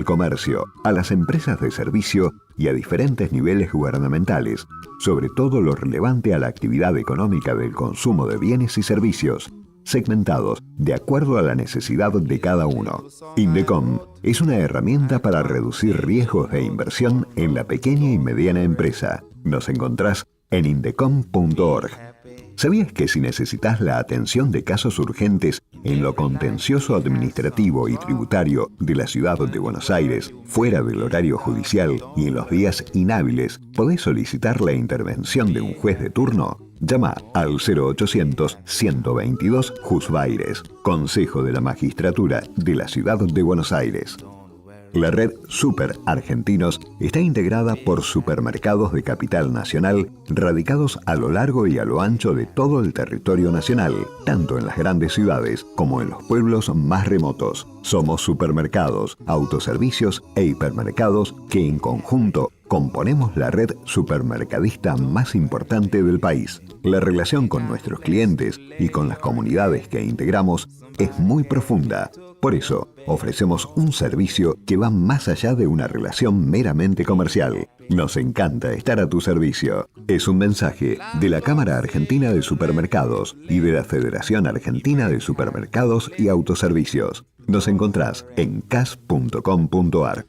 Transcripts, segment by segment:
al comercio, a las empresas de servicio y a diferentes niveles gubernamentales, sobre todo lo relevante a la actividad económica del consumo de bienes y servicios, segmentados de acuerdo a la necesidad de cada uno. Indecom es una herramienta para reducir riesgos de inversión en la pequeña y mediana empresa. Nos encontrás en indecom.org. ¿Sabías que si necesitas la atención de casos urgentes en lo contencioso administrativo y tributario de la ciudad de Buenos Aires, fuera del horario judicial y en los días inhábiles, podés solicitar la intervención de un juez de turno? Llama al 0800-122 Jusbaires, Consejo de la Magistratura de la Ciudad de Buenos Aires. La red Super Argentinos está integrada por supermercados de capital nacional radicados a lo largo y a lo ancho de todo el territorio nacional, tanto en las grandes ciudades como en los pueblos más remotos. Somos supermercados, autoservicios e hipermercados que en conjunto componemos la red supermercadista más importante del país. La relación con nuestros clientes y con las comunidades que integramos es muy profunda. Por eso, ofrecemos un servicio que va más allá de una relación meramente comercial. Nos encanta estar a tu servicio. Es un mensaje de la Cámara Argentina de Supermercados y de la Federación Argentina de Supermercados y Autoservicios. Nos encontrás en cas.com.ar.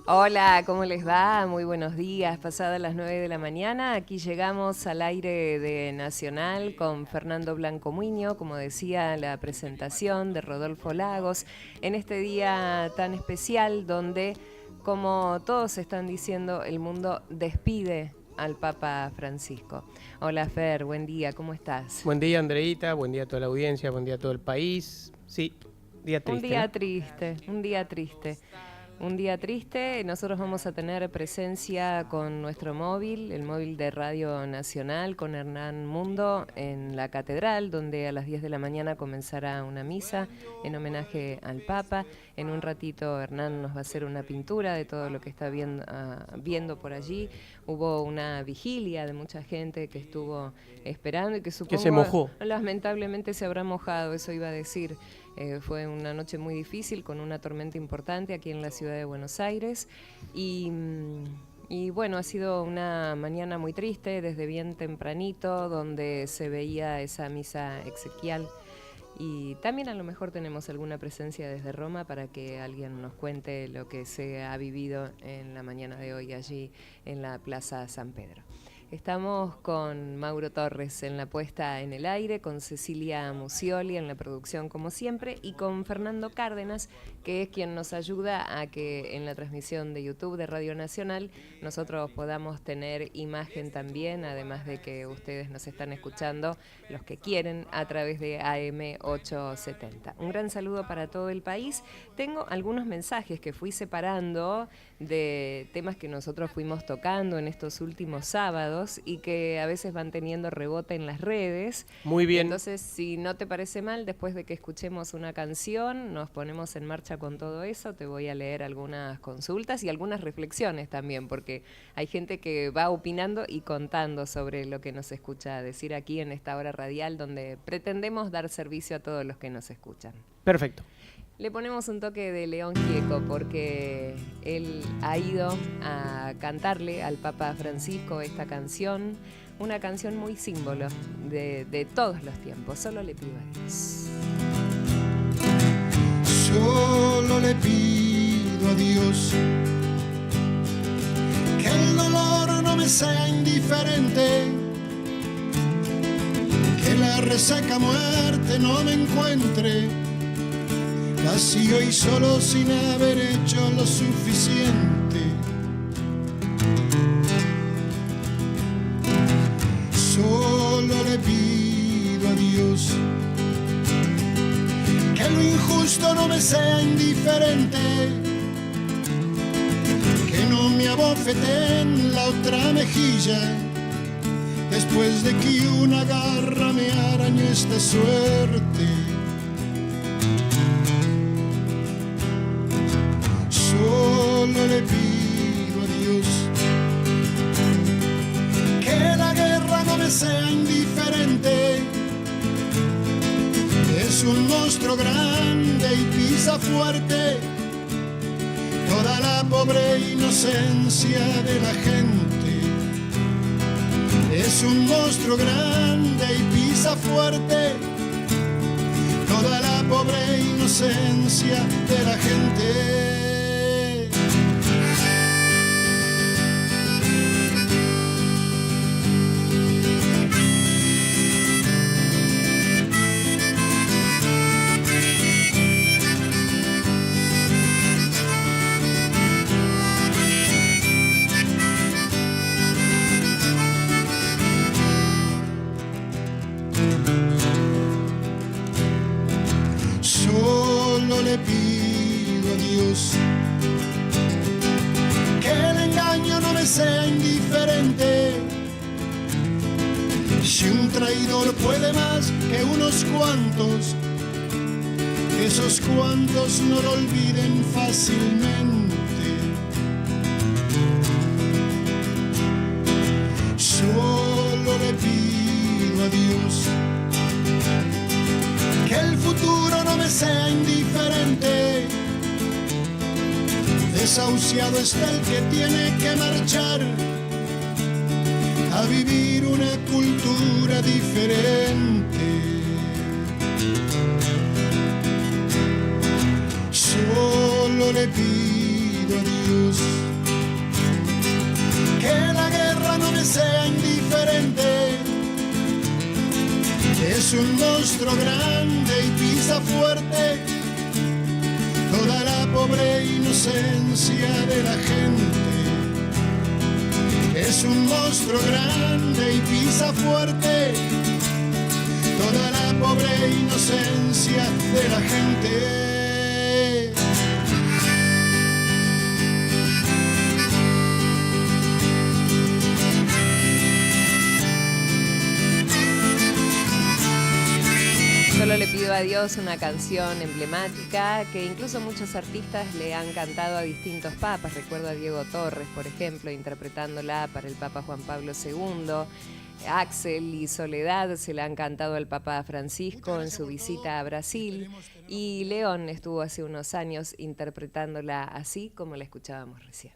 Hola, ¿cómo les va? Muy buenos días. Pasadas las 9 de la mañana, aquí llegamos al aire de Nacional con Fernando Blanco Muño, como decía la presentación de Rodolfo Lagos, en este día tan especial donde, como todos están diciendo, el mundo despide al Papa Francisco. Hola Fer, buen día, ¿cómo estás? Buen día Andreita, buen día a toda la audiencia, buen día a todo el país. Sí, día triste. Un día triste, un día triste. Un día triste, nosotros vamos a tener presencia con nuestro móvil, el móvil de Radio Nacional, con Hernán Mundo en la Catedral, donde a las 10 de la mañana comenzará una misa en homenaje al Papa. En un ratito Hernán nos va a hacer una pintura de todo lo que está viendo por allí. Hubo una vigilia de mucha gente que estuvo esperando y que supongo que se mojó. Lamentablemente se habrá mojado, eso iba a decir. Fue una noche muy difícil con una tormenta importante aquí en la ciudad de Buenos Aires y bueno, ha sido una mañana muy triste desde bien tempranito donde se veía esa misa exequial y también a lo mejor tenemos alguna presencia desde Roma para que alguien nos cuente lo que se ha vivido en la mañana de hoy allí en la Plaza San Pedro. Estamos con Mauro Torres en la puesta en el aire, con Cecilia Musioli en la producción como siempre y con Fernando Cárdenas, que es quien nos ayuda a que en la transmisión de YouTube de Radio Nacional nosotros podamos tener imagen también, además de que ustedes nos están escuchando, los que quieren, a través de AM870. Un gran saludo para todo el país. Tengo algunos mensajes que fui separando de temas que nosotros fuimos tocando en estos últimos sábados y que a veces van teniendo rebote en las redes. Muy bien. Entonces, si no te parece mal, después de que escuchemos una canción, nos ponemos en marcha con todo eso. Te voy a leer algunas consultas y algunas reflexiones también, porque hay gente que va opinando y contando sobre lo que nos escucha decir aquí en esta hora radial, donde pretendemos dar servicio a todos los que nos escuchan. Perfecto. Le ponemos un toque de León Gieco porque él ha ido a cantarle al Papa Francisco esta canción, una canción muy símbolo de todos los tiempos. Solo le pido a Dios. Solo le pido a Dios que el dolor no me sea indiferente, que la resaca muerte no me encuentre vacío y solo sin haber hecho lo suficiente. Solo le pido a Dios que lo injusto no me sea indiferente, que no me abofete en la otra mejilla después de que una garra me arañó esta suerte. Solo le pido a Dios que la guerra no me sea indiferente, Es un monstruo grande y pisa fuerte toda la pobre inocencia de la gente. Es un monstruo grande y pisa fuerte toda la pobre inocencia de la gente. Solo le pido a Dios que el engaño no me sea indiferente. Si un traidor puede más que unos cuantos, que esos cuantos no lo olviden fácilmente. Solo le pido a Dios que el futuro no me sea indiferente. Desahuciado está el que tiene que marchar a vivir una cultura diferente. Solo le pido a Dios que la guerra no me sea indiferente. Es un monstruo grande y pisa fuerte toda la pobre inocencia de la gente. Es un monstruo grande y pisa fuerte toda la pobre inocencia de la gente. Solo le pido a Dios, una canción emblemática que incluso muchos artistas le han cantado a distintos papas. Recuerdo a Diego Torres, por ejemplo, interpretándola para el Papa Juan Pablo II. Axel y Soledad se la han cantado al Papa Francisco en su visita a Brasil. Y León estuvo hace unos años interpretándola así como la escuchábamos recién.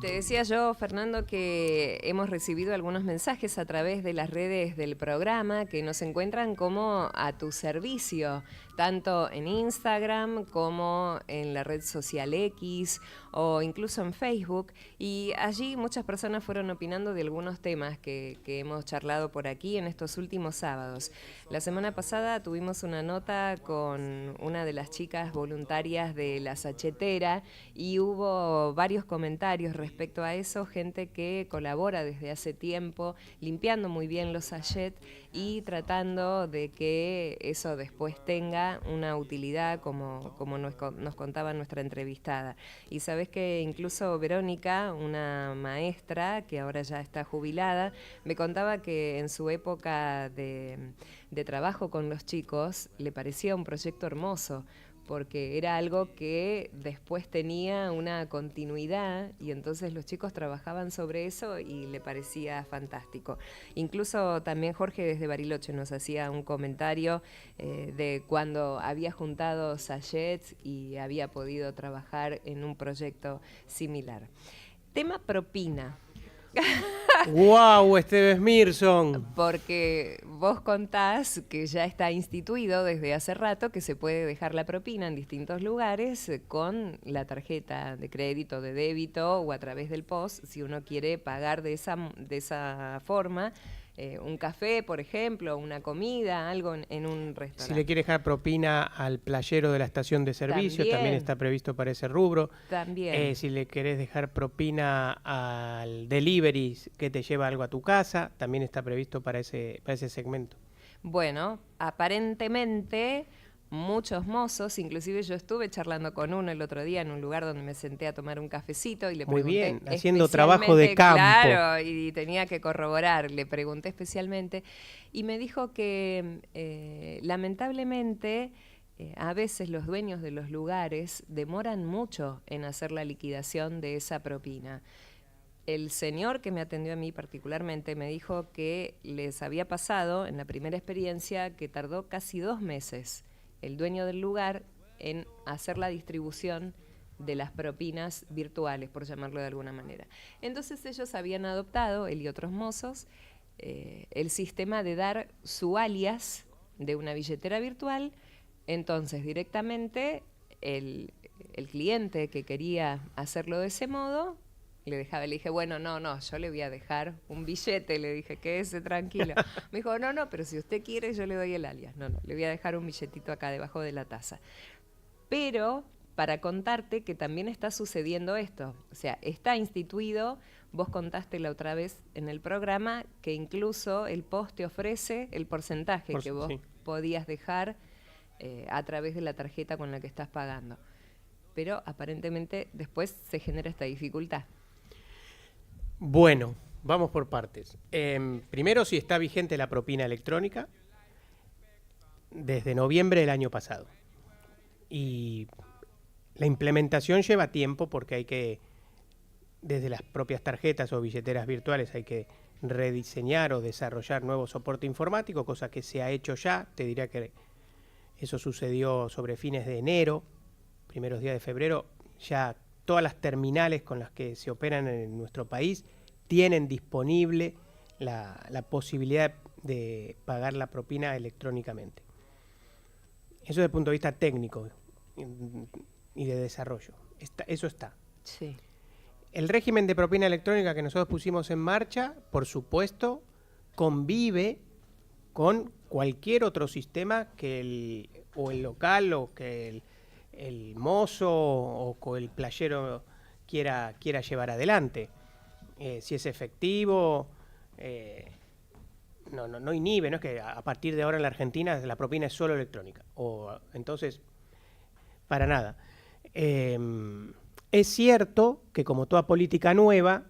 Te decía yo, Fernando, que hemos recibido algunos mensajes a través de las redes del programa que nos encuentran como a tu servicio, tanto en Instagram como en la red social X o incluso en Facebook. Y allí muchas personas fueron opinando de algunos temas que hemos charlado por aquí en estos últimos sábados. La semana pasada tuvimos una nota con una de las chicas voluntarias de La Sachetera y hubo varios comentarios respecto a eso, gente que colabora desde hace tiempo limpiando muy bien los sachets y tratando de que eso después tenga una utilidad como nos contaba nuestra entrevistada. Y sabes que incluso Verónica, una maestra que ahora ya está jubilada, me contaba que en su época de trabajo con los chicos le parecía un proyecto hermoso, porque era algo que después tenía una continuidad y entonces los chicos trabajaban sobre eso y le parecía fantástico. Incluso también Jorge desde Bariloche nos hacía un comentario de cuando había juntado sachets y había podido trabajar en un proyecto similar. Tema propina. ¡Wow, Esteves Mirson! Porque vos contás que ya está instituido desde hace rato que se puede dejar la propina en distintos lugares con la tarjeta de crédito, de débito o a través del POS, si uno quiere pagar de esa forma. Un café, por ejemplo, una comida, algo en un restaurante. Si le quiere dejar propina al playero de la estación de servicio, también está previsto para ese rubro. También. Si le querés dejar propina al delivery que te lleva algo a tu casa, también está previsto para ese segmento. Bueno, aparentemente muchos mozos, inclusive yo estuve charlando con uno el otro día en un lugar donde me senté a tomar un cafecito y le pregunté. Muy bien, haciendo trabajo de campo. Claro, y tenía que corroborar, le pregunté especialmente y me dijo que lamentablemente a veces los dueños de los lugares demoran mucho en hacer la liquidación de esa propina. el señor que me atendió a mí particularmente me dijo que les había pasado en la primera experiencia que tardó casi 2 meses el dueño del lugar en hacer la distribución de las propinas virtuales, por llamarlo de alguna manera. Entonces ellos habían adoptado, él y otros mozos, el sistema de dar su alias de una billetera virtual. Entonces directamente el cliente que quería hacerlo de ese modo le dije, bueno, no, yo le voy a dejar un billete, le dije, quédese tranquilo. Me dijo, no, pero si usted quiere yo le doy el alias. No, le voy a dejar un billetito acá debajo de la taza. Pero para contarte que también está sucediendo esto, o sea, está instituido, vos contaste la otra vez en el programa, que incluso el POS te ofrece el porcentaje que vos podías dejar a través de la tarjeta con la que estás pagando. Pero aparentemente después se genera esta dificultad. Bueno, vamos por partes. Primero, si está vigente la propina electrónica desde noviembre del año pasado. Y la implementación lleva tiempo porque hay que, desde las propias tarjetas o billeteras virtuales, hay que rediseñar o desarrollar nuevo soporte informático, cosa que se ha hecho ya. Te diría que eso sucedió sobre fines de enero, primeros días de febrero. Ya todas las terminales con las que se operan en nuestro país tienen disponible la posibilidad de pagar la propina electrónicamente. Eso desde el punto de vista técnico y de desarrollo. Eso está. Sí. El régimen de propina electrónica que nosotros pusimos en marcha, por supuesto, convive con cualquier otro sistema que el local o que el mozo o el playero quiera llevar adelante. Si es efectivo, no inhibe, no es que a partir de ahora en la Argentina la propina es solo electrónica. Entonces, para nada. Es cierto que como toda política nueva,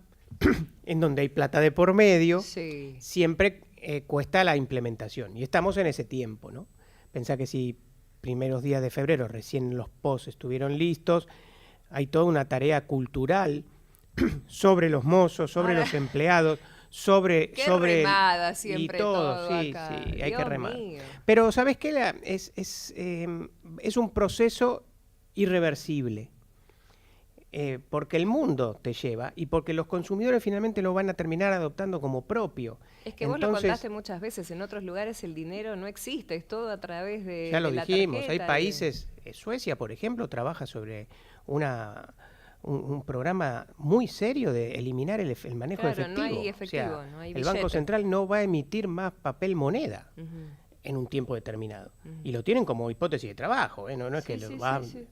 en donde hay plata de por medio, Sí. siempre cuesta la implementación. Y estamos en ese tiempo, ¿no? Pensá que si primeros días de febrero recién los POS estuvieron listos, hay toda una tarea cultural sobre los mozos, sobre los empleados, sobre remada siempre y todo, sí, acá. sí, hay Dios que remar. mío. Pero ¿sabés qué? Es un proceso irreversible. Porque el mundo te lleva y porque los consumidores finalmente lo van a terminar adoptando como propio. Es que vos lo contaste muchas veces, en otros lugares el dinero no existe, es todo a través de ya lo de dijimos, la hay tarjeta, países, Suecia por ejemplo trabaja sobre un programa muy serio de eliminar el manejo Claro, efectivo. no hay efectivo, O sea, no hay el Banco billete. Central no va a emitir más papel moneda en un tiempo determinado. Y lo tienen como hipótesis de trabajo, no es que lo va... Sí.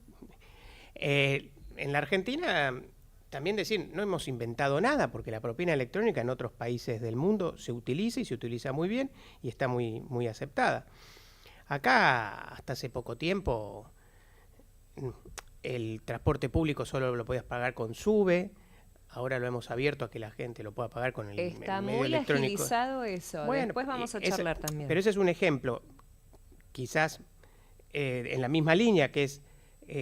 En la Argentina, también decir, no hemos inventado nada, porque la propina electrónica en otros países del mundo se utiliza y se utiliza muy bien y está muy, muy aceptada. Acá, hasta hace poco tiempo, el transporte público solo lo podías pagar con SUBE, ahora lo hemos abierto a que la gente lo pueda pagar con el medio electrónico. Está muy agilizado eso, Bueno, después vamos a charlar también. Pero ese es un ejemplo, quizás en la misma línea, que es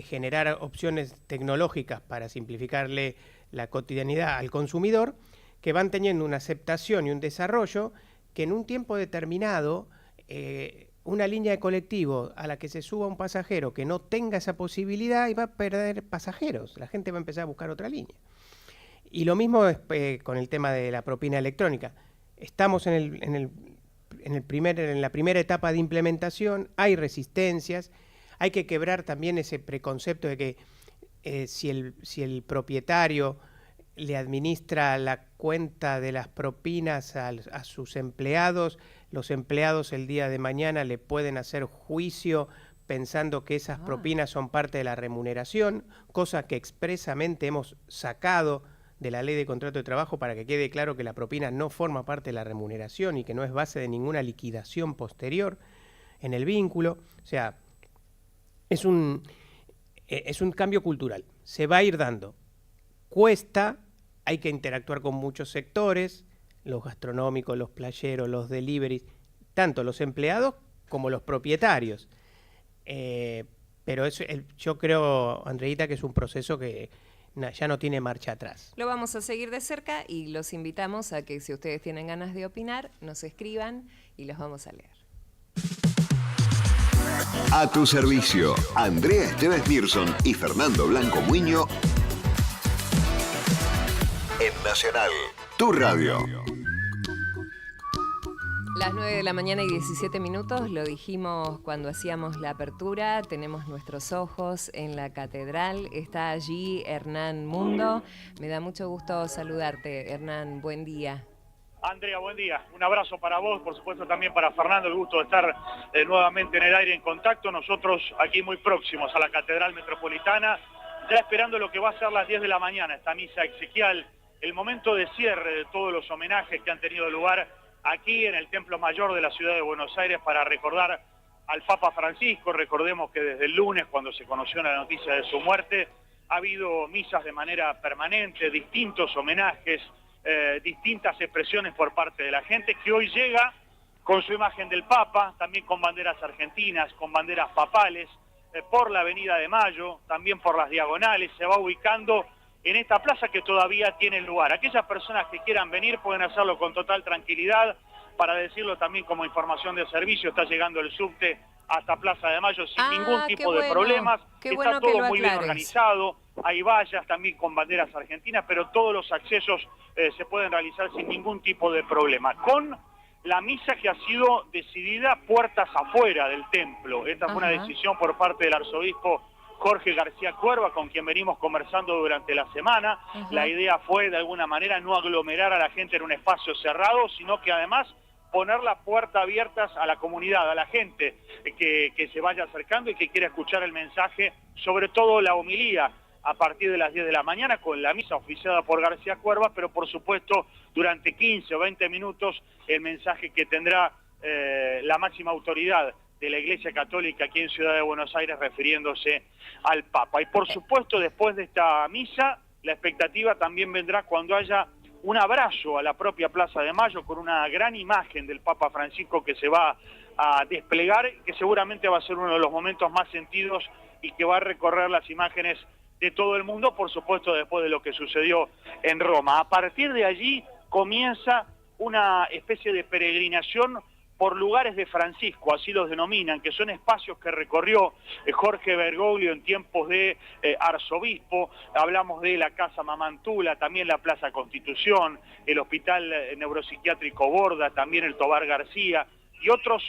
generar opciones tecnológicas para simplificarle la cotidianidad al consumidor, que van teniendo una aceptación y un desarrollo que en un tiempo determinado una línea de colectivo a la que se suba un pasajero que no tenga esa posibilidad y va a perder pasajeros, la gente va a empezar a buscar otra línea. Y lo mismo es, con el tema de la propina electrónica. Estamos en la primera etapa de implementación, hay resistencias. Hay que quebrar también ese preconcepto de que si el propietario le administra la cuenta de las propinas a sus empleados, los empleados el día de mañana le pueden hacer juicio pensando que esas propinas son parte de la remuneración, cosa que expresamente hemos sacado de la Ley de Contrato de Trabajo para que quede claro que la propina no forma parte de la remuneración y que no es base de ninguna liquidación posterior en el vínculo. O sea, es un cambio cultural, se va a ir dando. Cuesta, hay que interactuar con muchos sectores, los gastronómicos, los playeros, los deliveries, tanto los empleados como los propietarios. Pero yo creo, Andreita, que es un proceso que ya no tiene marcha atrás. Lo vamos a seguir de cerca y los invitamos a que si ustedes tienen ganas de opinar, nos escriban y los vamos a leer. A tu servicio, Andrea Esteves Nilsson y Fernando Blanco Muiño en Nacional, tu radio. Las 9 de la mañana y 17 minutos, lo dijimos cuando hacíamos la apertura, tenemos nuestros ojos en la catedral, está allí Hernán Mundo. Me da mucho gusto saludarte, Hernán, buen día. Andrea, buen día. Un abrazo para vos, por supuesto también para Fernando, el gusto de estar nuevamente en el aire en contacto. Nosotros aquí muy próximos a la Catedral Metropolitana, ya esperando lo que va a ser las 10 de la mañana, esta misa exequial, el momento de cierre de todos los homenajes que han tenido lugar aquí en el Templo Mayor de la Ciudad de Buenos Aires para recordar al Papa Francisco. Recordemos que desde el lunes, cuando se conoció la noticia de su muerte, ha habido misas de manera permanente, distintos homenajes, distintas expresiones por parte de la gente, que hoy llega con su imagen del Papa, también con banderas argentinas, con banderas papales, por la Avenida de Mayo, también por las diagonales, se va ubicando en esta plaza que todavía tiene lugar. Aquellas personas que quieran venir pueden hacerlo con total tranquilidad. Para decirlo también como información de servicio, está llegando el subte hasta Plaza de Mayo sin ningún tipo de problemas. Está todo muy bien organizado. Hay vallas también con banderas argentinas, pero todos los accesos se pueden realizar sin ningún tipo de problema. Con la misa que ha sido decidida puertas afuera del templo. Esta fue una decisión por parte del arzobispo Jorge García Cuerva, con quien venimos conversando durante la semana. La idea fue, de alguna manera, no aglomerar a la gente en un espacio cerrado, sino que además poner las puertas abiertas a la comunidad, a la gente que se vaya acercando y que quiera escuchar el mensaje, sobre todo la homilía, a partir de las 10 de la mañana, con la misa oficiada por García Cuerva, pero por supuesto durante 15 o 20 minutos el mensaje que tendrá la máxima autoridad de la Iglesia Católica aquí en Ciudad de Buenos Aires, refiriéndose al Papa. Y por supuesto, después de esta misa, la expectativa también vendrá cuando haya un abrazo a la propia Plaza de Mayo con una gran imagen del Papa Francisco que se va a desplegar, que seguramente va a ser uno de los momentos más sentidos y que va a recorrer las imágenes de todo el mundo, por supuesto después de lo que sucedió en Roma. A partir de allí comienza una especie de peregrinación por lugares de Francisco, así los denominan, que son espacios que recorrió Jorge Bergoglio en tiempos de arzobispo. Hablamos de la Casa Mamantula, también la Plaza Constitución, el Hospital Neuropsiquiátrico Borda, también el Tobar García y otros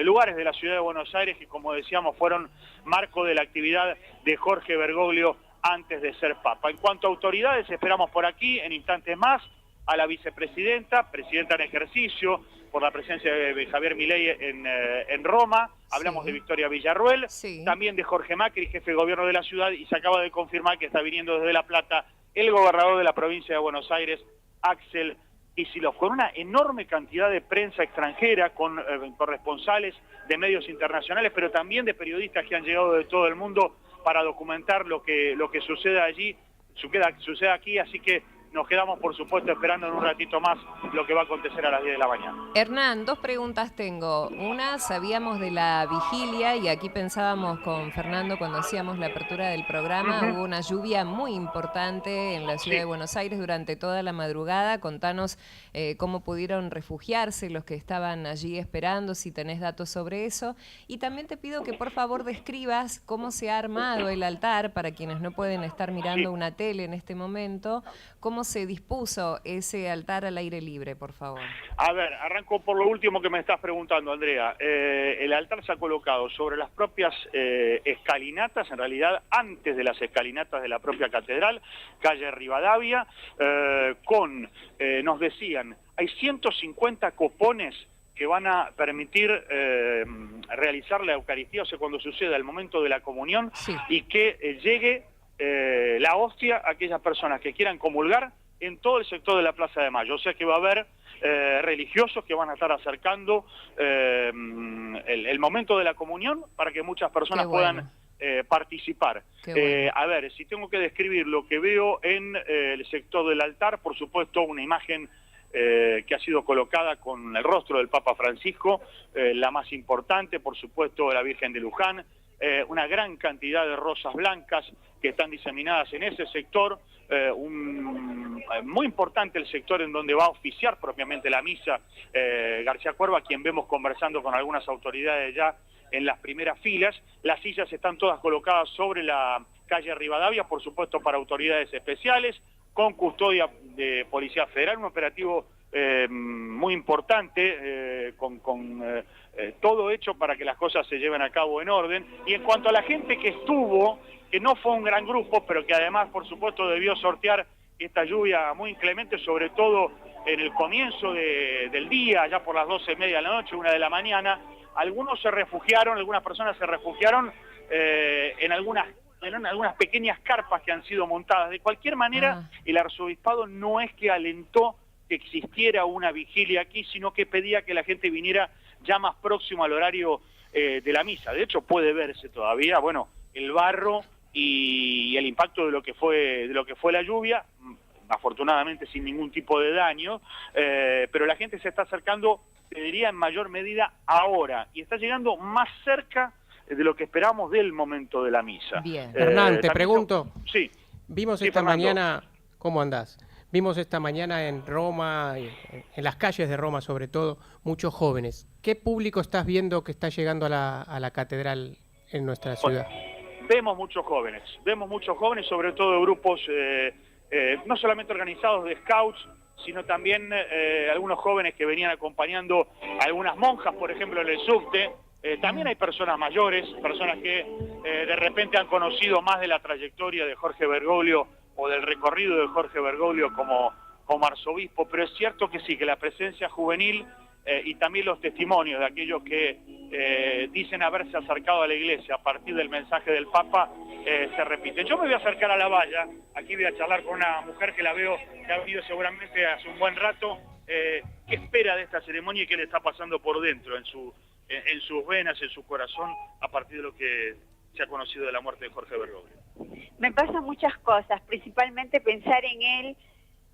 lugares de la Ciudad de Buenos Aires que, como decíamos, fueron marco de la actividad de Jorge Bergoglio antes de ser Papa. En cuanto a autoridades, esperamos por aquí, en instantes más, a la vicepresidenta, presidenta en ejercicio, por la presencia de Javier Milei en Roma. Hablamos de Victoria Villarruel, también de Jorge Macri, jefe de gobierno de la ciudad, y se acaba de confirmar que está viniendo desde La Plata el gobernador de la provincia de Buenos Aires, Axel Kicillof, con una enorme cantidad de prensa extranjera, con corresponsales de medios internacionales, pero también de periodistas que han llegado de todo el mundo para documentar lo que sucede allí, sucede aquí, así que nos quedamos, por supuesto, esperando en un ratito más lo que va a acontecer a las 10 de la mañana. Hernán, dos preguntas tengo. Una, sabíamos de la vigilia y aquí pensábamos con Fernando cuando hacíamos la apertura del programa, hubo una lluvia muy importante en la ciudad de Buenos Aires durante toda la madrugada. Contanos cómo pudieron refugiarse los que estaban allí esperando, si tenés datos sobre eso. Y también te pido que por favor describas cómo se ha armado el altar, para quienes no pueden estar mirando una tele en este momento, cómo se dispuso ese altar al aire libre, por favor. A ver, arranco por lo último que me estás preguntando, Andrea. El altar se ha colocado sobre las propias escalinatas, en realidad antes de las escalinatas de la propia catedral, calle Rivadavia, nos decían, hay 150 copones que van a permitir realizar la Eucaristía, o sea, cuando suceda el momento de la comunión, y que llegue la hostia a aquellas personas que quieran comulgar en todo el sector de la Plaza de Mayo. O sea que va a haber religiosos que van a estar acercando el momento de la comunión para que muchas personas puedan participar. A ver, si tengo que describir lo que veo en el sector del altar, por supuesto una imagen que ha sido colocada con el rostro del Papa Francisco, la más importante, por supuesto, la Virgen de Luján, una gran cantidad de rosas blancas que están diseminadas en ese sector, muy importante el sector en donde va a oficiar propiamente la misa García Cuerva, quien vemos conversando con algunas autoridades ya en las primeras filas. Las sillas están todas colocadas sobre la calle Rivadavia, por supuesto para autoridades especiales, con custodia de Policía Federal, un operativo muy importante, con todo hecho para que las cosas se lleven a cabo en orden. Y en cuanto a la gente que estuvo, que no fue un gran grupo, pero que además, por supuesto, debió sortear esta lluvia muy inclemente, sobre todo en el comienzo del día, ya por las 12:30 de la noche, 1 de la mañana, algunas personas se refugiaron en algunas pequeñas carpas que han sido montadas. De cualquier manera, el arzobispado no es que alentó que existiera una vigilia aquí, sino que pedía que la gente viniera ya más próximo al horario de la misa. De hecho, puede verse todavía, bueno, el barro y el impacto de lo que fue la lluvia, afortunadamente sin ningún tipo de daño, pero la gente se está acercando, te diría, en mayor medida ahora, y está llegando más cerca de lo que esperamos del momento de la misa. Bien. Hernán, te pregunto. Sí. Vimos esta mañana, ¿cómo andás? Vimos esta mañana en Roma, en las calles de Roma sobre todo, muchos jóvenes. ¿Qué público estás viendo que está llegando a la catedral en nuestra ciudad? Vemos muchos jóvenes, sobre todo grupos no solamente organizados de scouts, sino también algunos jóvenes que venían acompañando a algunas monjas, por ejemplo, en el subte. También hay personas mayores, personas que de repente han conocido más de la trayectoria de Jorge Bergoglio o del recorrido de Jorge Bergoglio como arzobispo, pero es cierto que sí, que la presencia juvenil y también los testimonios de aquellos que dicen haberse acercado a la iglesia a partir del mensaje del Papa se repiten. Yo me voy a acercar a la valla, aquí voy a charlar con una mujer que la veo, que ha venido seguramente hace un buen rato, qué espera de esta ceremonia y qué le está pasando por dentro, en sus venas, en su corazón, a partir de lo que se ha conocido de la muerte de Jorge Bergoglio. Me pasan muchas cosas, principalmente pensar en él,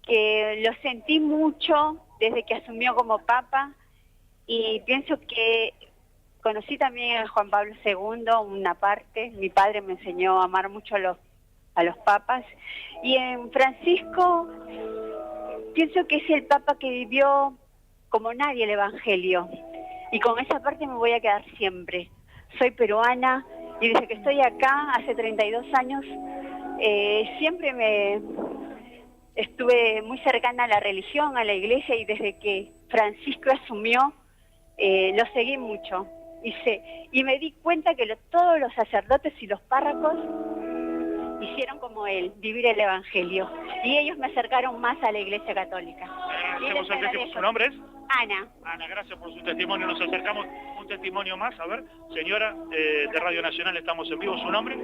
que lo sentí mucho desde que asumió como Papa, y pienso que conocí también a Juan Pablo II, una parte. Mi padre me enseñó a amar mucho a los papas, y en Francisco pienso que es el Papa que vivió como nadie el Evangelio, y con esa parte me voy a quedar siempre. Soy peruana, y desde que estoy acá, hace 32 años, siempre estuve muy cercana a la religión, a la iglesia, y desde que Francisco asumió, lo seguí mucho. Y me di cuenta que todos los sacerdotes y los párrocos hicieron como él, vivir el Evangelio. Y ellos me acercaron más a la Iglesia Católica. ¿Su nombre es? Ana. Ana, gracias por su testimonio. Nos acercamos un testimonio más. A ver, señora de Radio Nacional, estamos en vivo. ¿Su nombre?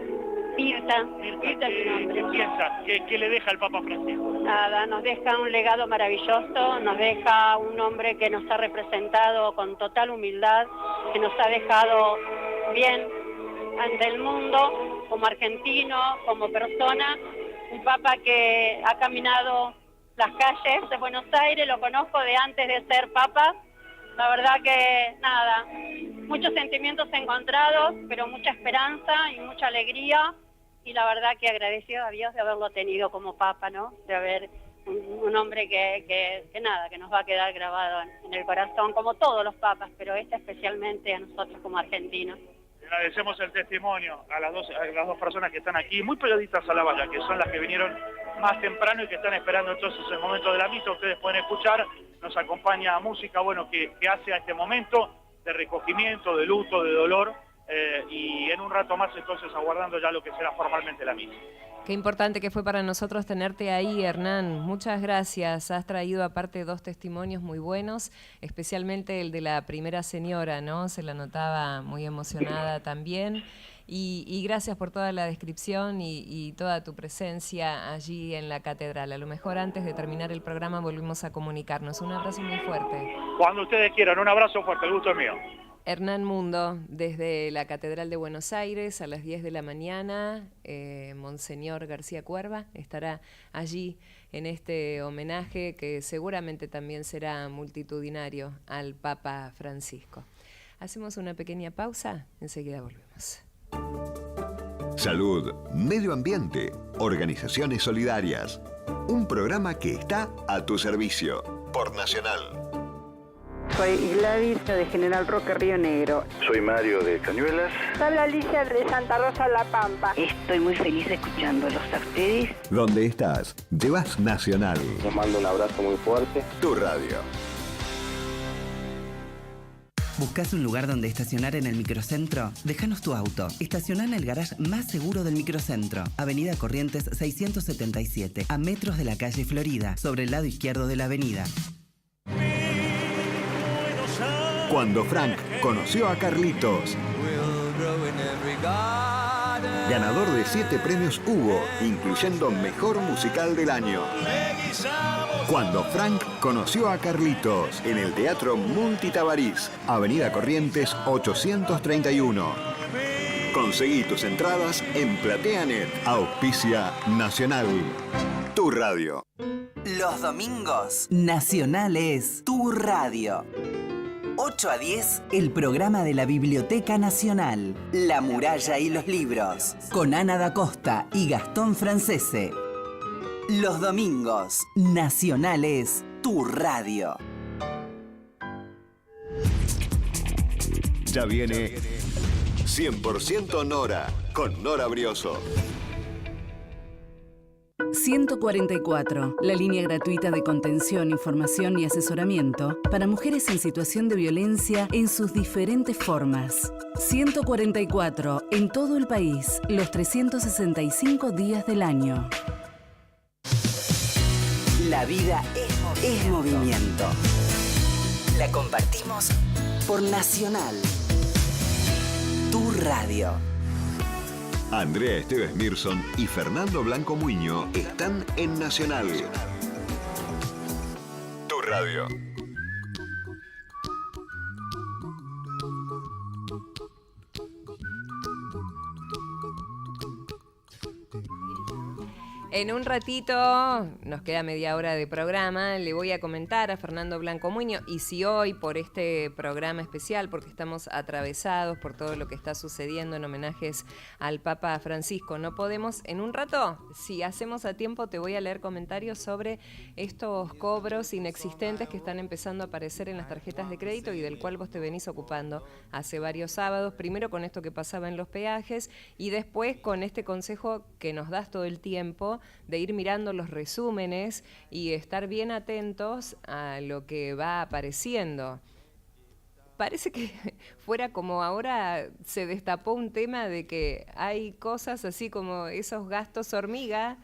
Mirta. ¿Qué piensa? ¿Qué le deja el Papa Francisco? Nada, nos deja un legado maravilloso, nos deja un hombre que nos ha representado con total humildad, que nos ha dejado bien ante el mundo, como argentino, como persona, un Papa que ha caminado las calles de Buenos Aires, lo conozco de antes de ser Papa. La verdad que nada, muchos sentimientos encontrados, pero mucha esperanza y mucha alegría, y la verdad que agradecido a Dios de haberlo tenido como Papa, ¿no? De haber un hombre que nada, que nos va a quedar grabado en el corazón, como todos los papas, pero especialmente a nosotros como argentinos. Agradecemos el testimonio a las dos personas que están aquí, muy pegaditas a la valla, que son las que vinieron más temprano y que están esperando entonces el momento de la misa. Ustedes pueden escuchar, nos acompaña música, bueno, que hace a este momento de recogimiento, de luto, de dolor, y en un rato más entonces aguardando ya lo que será formalmente la misa. Qué importante que fue para nosotros tenerte ahí, Hernán. Muchas gracias. Has traído aparte 2 testimonios muy buenos, especialmente el de la primera señora, ¿no? Se la notaba muy emocionada también. Y gracias por toda la descripción y toda tu presencia allí en la catedral. A lo mejor antes de terminar el programa volvemos a comunicarnos. Un abrazo muy fuerte. Cuando ustedes quieran, un abrazo fuerte, el gusto es mío. Hernán Mundo, desde la Catedral de Buenos Aires, a las 10 de la mañana, Monseñor García Cuerva estará allí en este homenaje que seguramente también será multitudinario al Papa Francisco. Hacemos una pequeña pausa, enseguida volvemos. Salud, medio ambiente, organizaciones solidarias. Un programa que está a tu servicio. Por Nacional. Soy Gladys de General Roque, Río Negro. Soy Mario de Cañuelas. Habla Alicia de Santa Rosa, La Pampa. Estoy muy feliz escuchándolos a ustedes. Donde estás, llevas Nacional. Les mando un abrazo muy fuerte. Tu radio. ¿Buscás un lugar donde estacionar en el microcentro? Déjanos tu auto. Estacioná en el garage más seguro del microcentro. Avenida Corrientes 677, a metros de la calle Florida, sobre el lado izquierdo de la avenida. Cuando Frank conoció a Carlitos. Ganador de 7 premios Hugo, incluyendo Mejor Musical del Año. Cuando Frank conoció a Carlitos, en el Teatro Multitabarís, Avenida Corrientes 831. Conseguí tus entradas en PlateaNet. Auspicia Nacional. Tu radio. Los domingos, Nacional es tu radio. 8 a 10, el programa de la Biblioteca Nacional, La Muralla y los Libros, con Ana da Costa y Gastón Francese. Los domingos, Nacional es tu radio. Ya viene 100% Nora, con Nora Brioso. 144, la línea gratuita de contención, información y asesoramiento para mujeres en situación de violencia en sus diferentes formas. 144, en todo el país, los 365 días del año. La vida es movimiento. La compartimos por Nacional. Tu radio. Andrea Esteves Mirson y Fernando Blanco Muño están en Nacional. Tu radio. En un ratito, nos queda media hora de programa, le voy a comentar a Fernando Blanco Muño, y si hoy por este programa especial, porque estamos atravesados por todo lo que está sucediendo en homenajes al Papa Francisco, no podemos, en un rato, si hacemos a tiempo, te voy a leer comentarios sobre estos cobros inexistentes que están empezando a aparecer en las tarjetas de crédito y del cual vos te venís ocupando hace varios sábados, primero con esto que pasaba en los peajes y después con este consejo que nos das todo el tiempo de ir mirando los resúmenes y estar bien atentos a lo que va apareciendo. Parece que fuera como ahora se destapó un tema de que hay cosas así como esos gastos hormiga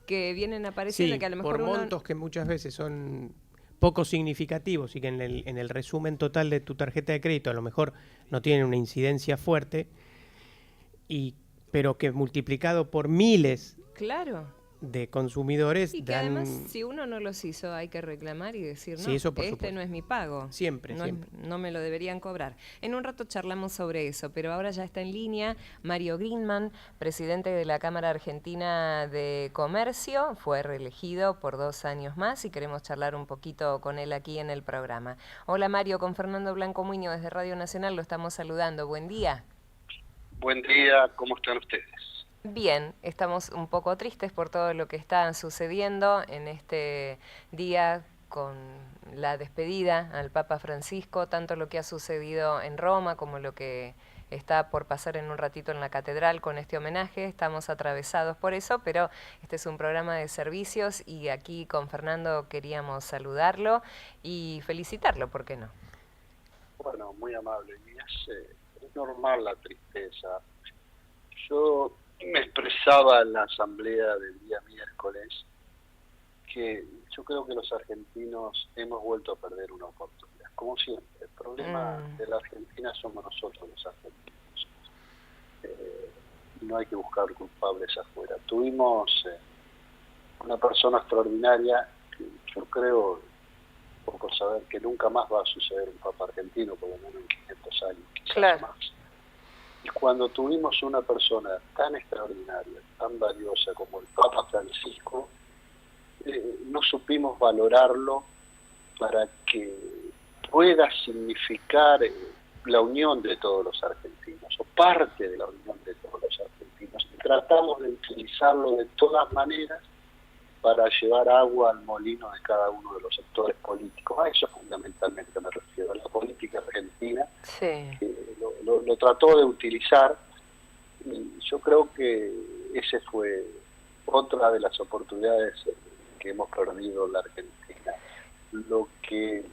que vienen apareciendo, sí, que a lo mejor por montos que muchas veces son poco significativos y que en el resumen total de tu tarjeta de crédito a lo mejor no tienen una incidencia fuerte, pero que multiplicado por miles claro. de consumidores y que además si uno no los hizo hay que reclamar y decir no, sí, eso por este supuesto. No es mi pago, siempre. No me lo deberían cobrar. En un rato charlamos sobre eso, pero ahora ya está en línea Mario Greenman, presidente de la Cámara Argentina de Comercio, fue reelegido por 2 años más y queremos charlar un poquito con él aquí en el programa. Hola Mario, con Fernando Blanco Muño desde Radio Nacional lo estamos saludando, buen día. Buen día, ¿cómo están ustedes? Bien, estamos un poco tristes por todo lo que está sucediendo en este día con la despedida al Papa Francisco, tanto lo que ha sucedido en Roma como lo que está por pasar en un ratito en la catedral con este homenaje. Estamos atravesados por eso, pero este es un programa de servicios y aquí con Fernando queríamos saludarlo y felicitarlo, ¿por qué no? Bueno, muy amable. Es normal la tristeza. Yo me expresaba en la asamblea del día miércoles que yo creo que los argentinos hemos vuelto a perder una oportunidad, como siempre. El problema de la Argentina somos nosotros los argentinos. No hay que buscar culpables afuera. Tuvimos una persona extraordinaria que yo creo, por saber que nunca más va a suceder un papa argentino, por lo menos en 500 años, quizás claro. más. Y cuando tuvimos una persona tan extraordinaria, tan valiosa como el Papa Francisco, no supimos valorarlo para que pueda significar la unión de todos los argentinos, o parte de la unión de todos los argentinos, tratamos de utilizarlo de todas maneras para llevar agua al molino de cada uno de los sectores políticos. A eso fundamentalmente me refiero, a la política argentina, sí. Que lo trató de utilizar, y yo creo que ese fue otra de las oportunidades que hemos perdido en la Argentina. Lo que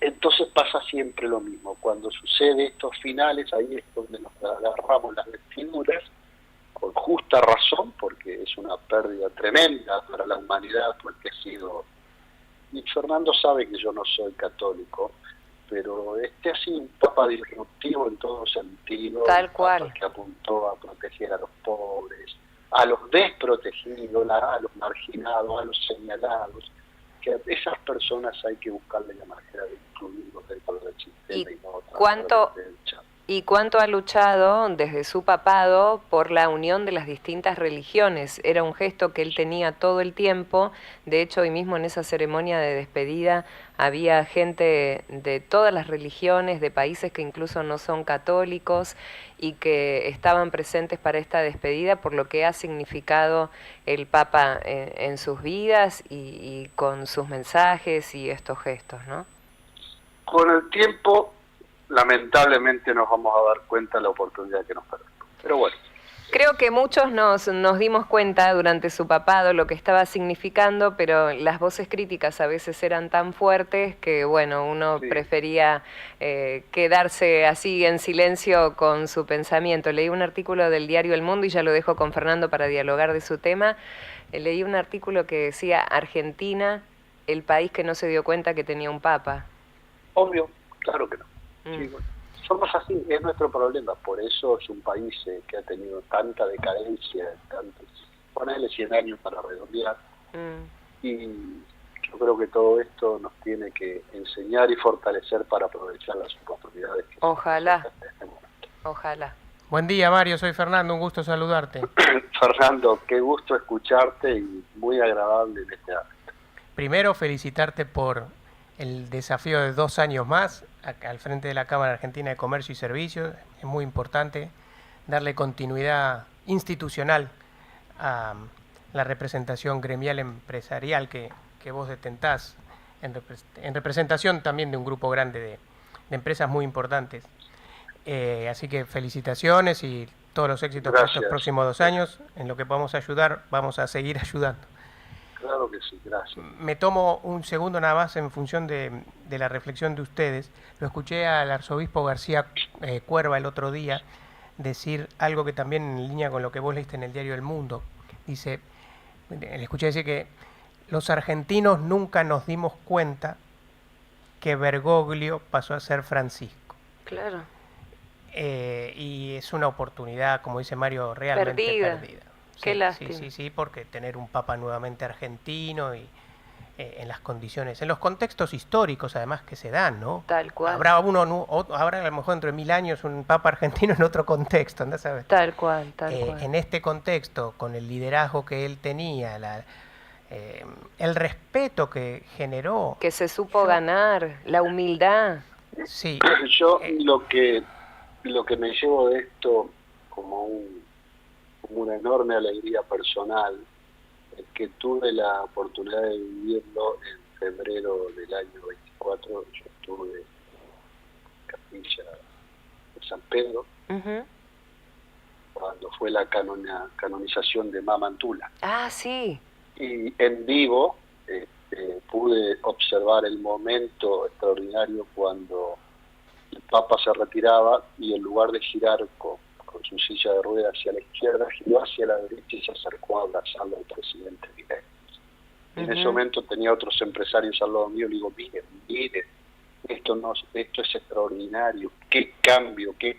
entonces pasa siempre lo mismo, cuando sucede estos finales, ahí es donde nos agarramos las vestiduras, con justa razón, porque es una pérdida tremenda para la humanidad, porque ha sido... Y Fernando sabe que yo no soy católico, pero ha sido un papa disruptivo en todo sentido. Tal cual. Que apuntó a proteger a los pobres, a los desprotegidos, a los marginados, a los señalados, que a esas personas hay que buscarle la manera de incluirlos dentro del sistema y no cuánto ha luchado desde su papado por la unión de las distintas religiones. Era un gesto que él tenía todo el tiempo. De hecho, hoy mismo en esa ceremonia de despedida había gente de todas las religiones, de países que incluso no son católicos, y que estaban presentes para esta despedida por lo que ha significado el Papa en sus vidas y con sus mensajes y estos gestos, ¿no? Con el tiempo, lamentablemente nos vamos a dar cuenta de la oportunidad que nos perdemos. Pero bueno. Creo que muchos nos dimos cuenta durante su papado lo que estaba significando, pero las voces críticas a veces eran tan fuertes que, bueno, uno prefería quedarse así en silencio con su pensamiento. Leí un artículo del diario El Mundo, y ya lo dejo con Fernando para dialogar de su tema. Leí un artículo que decía: Argentina, el país que no se dio cuenta que tenía un papa. Obvio, claro que no. Sí, bueno, somos así, es nuestro problema, por eso es un país que ha tenido tanta decadencia, ponele 100 años para redondear, y yo creo que todo esto nos tiene que enseñar y fortalecer para aprovechar las oportunidades que ojalá, en este momento. Ojalá. Buen día, Mario, soy Fernando, un gusto saludarte. Fernando, qué gusto escucharte y muy agradable en este ámbito. Primero, felicitarte por el desafío de 2 años más al frente de la Cámara Argentina de Comercio y Servicios. Es muy importante darle continuidad institucional a la representación gremial empresarial que vos detentás, en representación también de un grupo grande de empresas muy importantes. Así que felicitaciones y todos los éxitos para estos próximos 2 años. En lo que podamos ayudar, vamos a seguir ayudando. Claro que sí, gracias. Me tomo un segundo nada más en función de la reflexión de ustedes. Lo escuché al arzobispo García Cuerva el otro día decir algo que también en línea con lo que vos leíste en el diario El Mundo. Dice, le escuché decir que los argentinos nunca nos dimos cuenta que Bergoglio pasó a ser Francisco. Claro. Y es una oportunidad, como dice Mario, realmente perdida. Qué lástima. Sí, porque tener un papa nuevamente argentino y en las condiciones, en los contextos históricos además que se dan, ¿no? Tal cual. Habrá a lo mejor dentro de 1000 años un papa argentino en otro contexto, ¿no sabes? Tal cual, tal cual. En este contexto, con el liderazgo que él tenía, el respeto que generó. Que se supo ganar, la humildad. Sí. Yo lo que me llevo de esto como una enorme alegría personal, es que tuve la oportunidad de vivirlo en febrero del año 24. Yo estuve en Capilla de San Pedro, cuando fue la canonización de Mamantula. Ah, sí. Y en vivo pude observar el momento extraordinario cuando el Papa se retiraba y en lugar de girar con su silla de ruedas hacia la izquierda, giró hacia la derecha y se acercó a abrazarlo al presidente directo. En ese momento tenía otros empresarios al lado mío, le digo, miren, esto es extraordinario, qué cambio, qué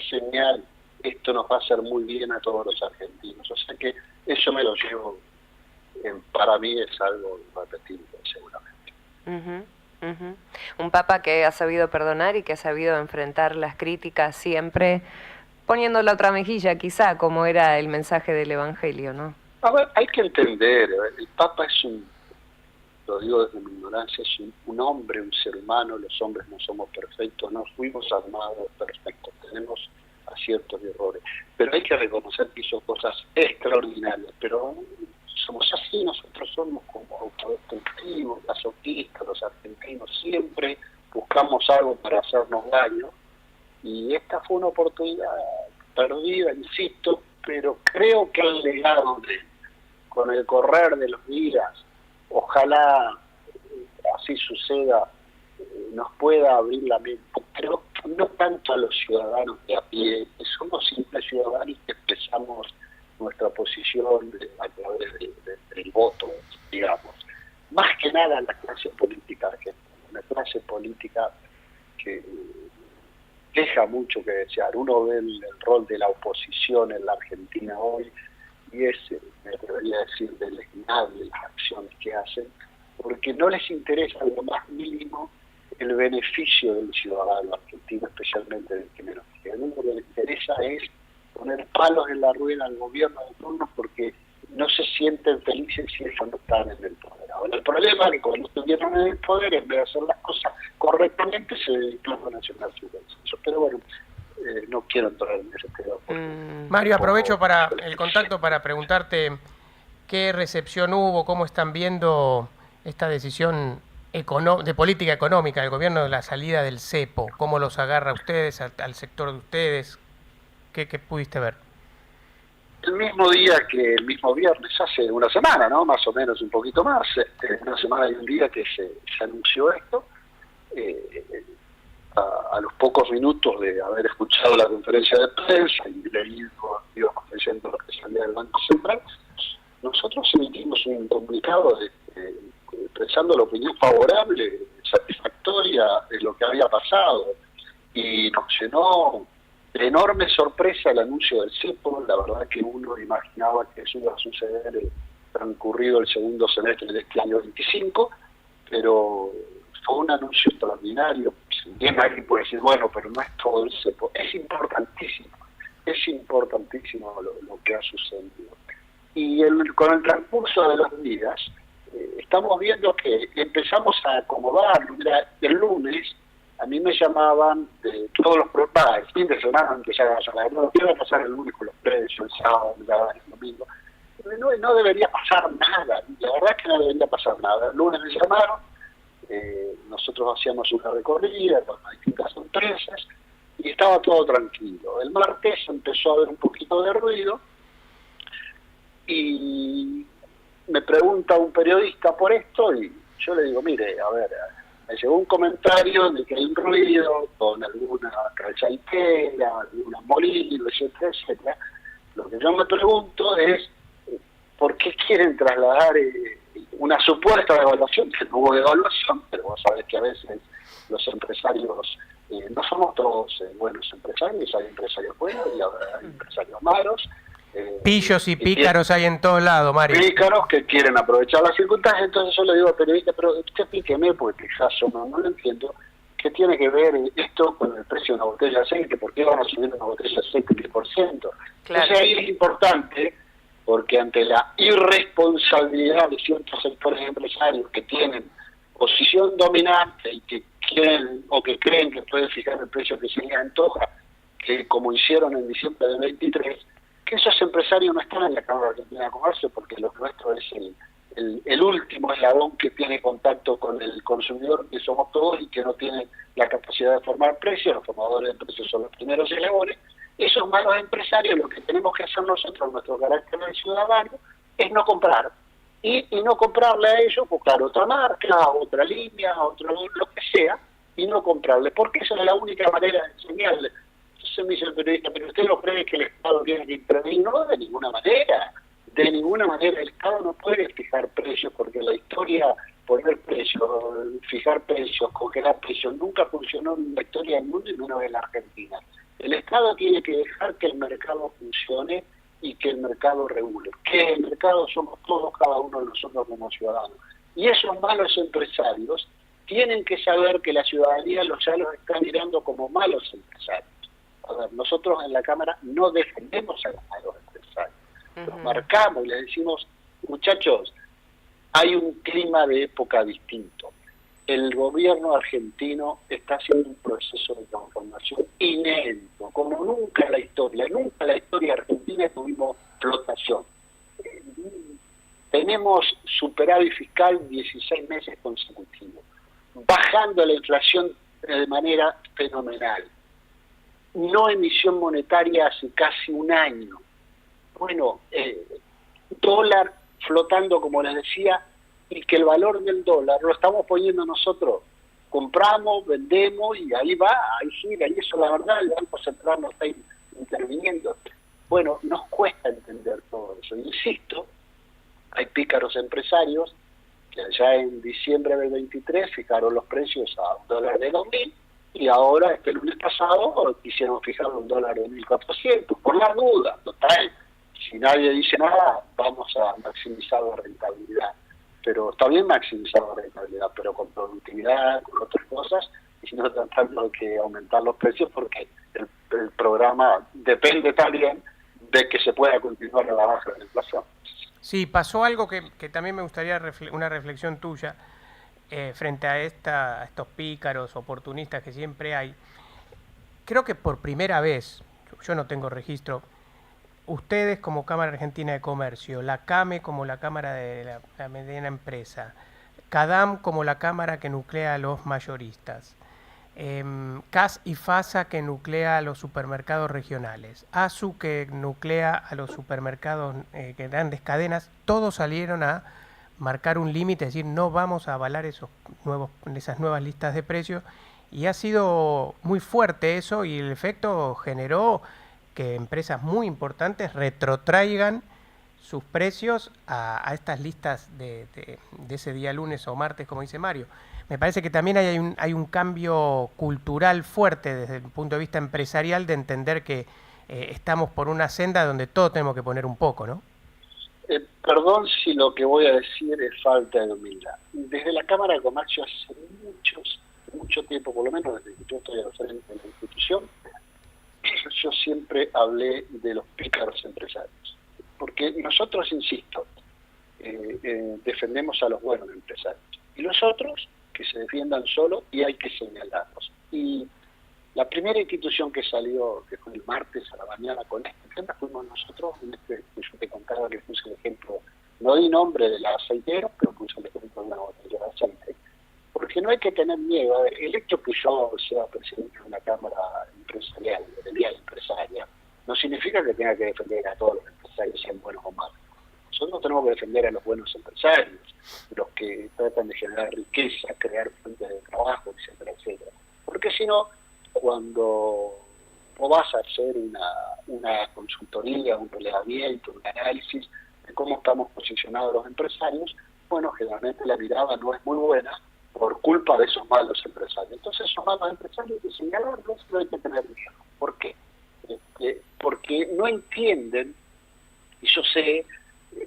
señal, esto nos va a hacer muy bien a todos los argentinos. O sea que eso me lo llevo, para mí es algo irrepetible seguramente. Un papa que ha sabido perdonar y que ha sabido enfrentar las críticas siempre, poniendo la otra mejilla quizá, como era el mensaje del Evangelio, ¿no? A ver, hay que entender, el Papa es lo digo desde mi ignorancia, es un hombre, un ser humano. Los hombres no somos perfectos, no fuimos armados perfectos, tenemos aciertos y errores, pero hay que reconocer que hizo cosas extraordinarias, pero somos así, nosotros somos como autodestructivos, masoquistas, los argentinos, siempre buscamos algo para hacernos daño, y esta fue una oportunidad perdida, insisto, pero creo que el legado con el correr de los días, ojalá así suceda, nos pueda abrir la mente, pero no tanto a los ciudadanos de a pie, que somos simples ciudadanos que expresamos nuestra posición a través del voto, digamos. Más que nada la clase política argentina, una clase política que deja mucho que desear. Uno ve el rol de la oposición en la Argentina hoy y es, me debería decir, deleznable las acciones que hacen, porque no les interesa lo más mínimo el beneficio del ciudadano argentino, especialmente del que menos tiene. Lo único que les interesa es poner palos en la rueda al gobierno de turno porque no se sienten felices si ellos no están en el poder. Ahora, el problema es que cuando estuvieron en el poder, en vez de hacer las cosas correctamente, se dedicaron a nacional silencio. Pero bueno, no quiero entrar en ese tema. Mario, aprovecho para el contacto para preguntarte qué recepción hubo, cómo están viendo esta decisión de política económica del gobierno de la salida del cepo, cómo los agarra a ustedes, al sector de ustedes, ¿qué pudiste ver? El mismo viernes, hace una semana, ¿no? Más o menos, un poquito más, una semana y un día que se anunció esto, a los pocos minutos de haber escuchado la conferencia de prensa y leído, digamos, leyendo lo que salía del Banco Central, nosotros emitimos un comunicado expresando la opinión favorable, satisfactoria de lo que había pasado, y nos llenó de enorme sorpresa el anuncio del cepo. La verdad que uno imaginaba que eso iba a suceder transcurrido el segundo semestre de este año 25, pero fue un anuncio extraordinario. Bien, alguien puede decir, bueno, pero no es todo el cepo. Es importantísimo lo que ha sucedido. Y con el transcurso de los días, estamos viendo que empezamos a acomodar. El lunes a mí me llamaban de todos los programas, el fin de semana empezaron a llamar, no, ¿qué va a pasar el lunes con los precios, el sábado, el domingo? No debería pasar nada, la verdad es que no debería pasar nada. El lunes me llamaron, nosotros hacíamos una recorrida con las distintas empresas y estaba todo tranquilo. El martes empezó a haber un poquito de ruido y me pregunta un periodista por esto y yo le digo, mire, a ver, me llegó un comentario de que hay un ruido con alguna calchaitera, alguna molino, etcétera, etcétera. Lo que yo me pregunto es ¿por qué quieren trasladar una supuesta devaluación? Que no hubo devaluación, pero vos sabés que a veces los empresarios, no somos todos buenos empresarios, hay empresarios buenos y hay empresarios malos. Pillos y pícaros hay en todos lados, Mario. Pícaros que quieren aprovechar las circunstancias. Entonces yo le digo al periodista, pero usted explíqueme, porque quizás yo no lo entiendo, ¿qué tiene que ver esto con el precio de una botella de aceite? ¿Por qué van a subir una botella de aceite 10%? Claro. Entonces ahí es importante, porque ante la irresponsabilidad de ciertos sectores empresarios que tienen posición dominante y que quieren o que creen que pueden fijar el precio que se les antoja, que como hicieron en diciembre del 23, que esos empresarios no están en la Cámara Argentina de Comercio, porque lo nuestro es el último eslabón que tiene contacto con el consumidor, que somos todos y que no tienen la capacidad de formar precios. Los formadores de precios son los primeros eslabones. Esos malos empresarios, lo que tenemos que hacer nosotros, nuestro carácter de ciudadano, es no comprar. Y no comprarle a ellos, buscar otra marca, otra línea, lo que sea, y no comprarle, porque esa es la única manera de enseñarle. Entonces me dice el periodista, ¿pero usted no cree que el Estado tiene que intervenir? No, de ninguna manera. De ninguna manera el Estado no puede fijar precios, porque la historia, poner precios, fijar precios, congelar precios, nunca funcionó en la historia del mundo y menos en la Argentina. El Estado tiene que dejar que el mercado funcione y que el mercado regule. Que el mercado somos todos, cada uno de nosotros como ciudadanos. Y esos malos empresarios tienen que saber que la ciudadanía ya los está mirando como malos empresarios. A ver, nosotros en la Cámara no defendemos a los malos empresarios. Los marcamos y les decimos, muchachos, hay un clima de época distinto. el gobierno argentino está haciendo un proceso de transformación inédito, como nunca en la historia argentina tuvimos flotación. Tenemos superávit fiscal 16 meses consecutivos, bajando la inflación de manera fenomenal, no emisión monetaria hace casi un año, bueno, dólar flotando, como les decía, y que el valor del dólar lo estamos poniendo nosotros, compramos, vendemos y ahí va, ahí gira, y eso la verdad el Banco Central no está interviniendo. Bueno, nos cuesta entender todo eso, insisto, hay pícaros empresarios que ya en diciembre del 23 fijaron los precios a $1 de 2.000 y ahora, este lunes pasado, quisieron fijar $1 de 1.400, por la duda, total. Si nadie dice nada, vamos a maximizar la rentabilidad. Pero está bien maximizar la rentabilidad, pero con productividad, con otras cosas, y no tratando de aumentar los precios, porque el programa depende también de que se pueda continuar a la baja de la inflación. Sí, pasó algo que también me gustaría una reflexión tuya frente a estos pícaros oportunistas que siempre hay. Creo que por primera vez, yo no tengo registro, ustedes como Cámara Argentina de Comercio, la CAME como la Cámara de la Mediana Empresa, CADAM como la Cámara que nuclea a los mayoristas, CAS y FASA que nuclea a los supermercados regionales, ASU que nuclea a los supermercados grandes cadenas, todos salieron a marcar un límite, es decir, no vamos a avalar esas nuevas listas de precios, y ha sido muy fuerte eso, y el efecto generó que empresas muy importantes retrotraigan sus precios a estas listas de ese día lunes o martes, como dice Mario. Me parece que también hay un cambio cultural fuerte desde el punto de vista empresarial, de entender que estamos por una senda donde todos tenemos que poner un poco, ¿no? Perdón si lo que voy a decir es falta de humildad. Desde la Cámara de Comercio hace mucho tiempo, por lo menos desde que yo estoy al frente de la institución, yo siempre hablé de los pícaros empresarios. Porque nosotros, insisto, defendemos a los buenos empresarios. Y los otros, que se defiendan solos, y hay que señalarlos. Y la primera institución que salió, que fue el martes a la mañana con este tema, fuimos nosotros, que yo te contaba que puse el ejemplo, no di nombre del aceitero, pero puse el ejemplo de una botella de aceite. Porque no hay que tener miedo. A ver, el hecho que yo sea presidente de una cámara empresarial, de día empresaria, no significa que tenga que defender a todos los empresarios, sean buenos o malos. Nosotros tenemos que defender a los buenos empresarios, los que tratan de generar riqueza, crear fuentes de trabajo, etcétera, etcétera. Porque si no, cuando vos vas a hacer una consultoría, un relevamiento, un análisis de cómo estamos posicionados los empresarios, bueno, generalmente la mirada no es muy buena por culpa de esos malos empresarios. Entonces esos malos empresarios hay que señalarlos, no hay que tener miedo. ¿Por qué? Porque no entienden, y yo sé,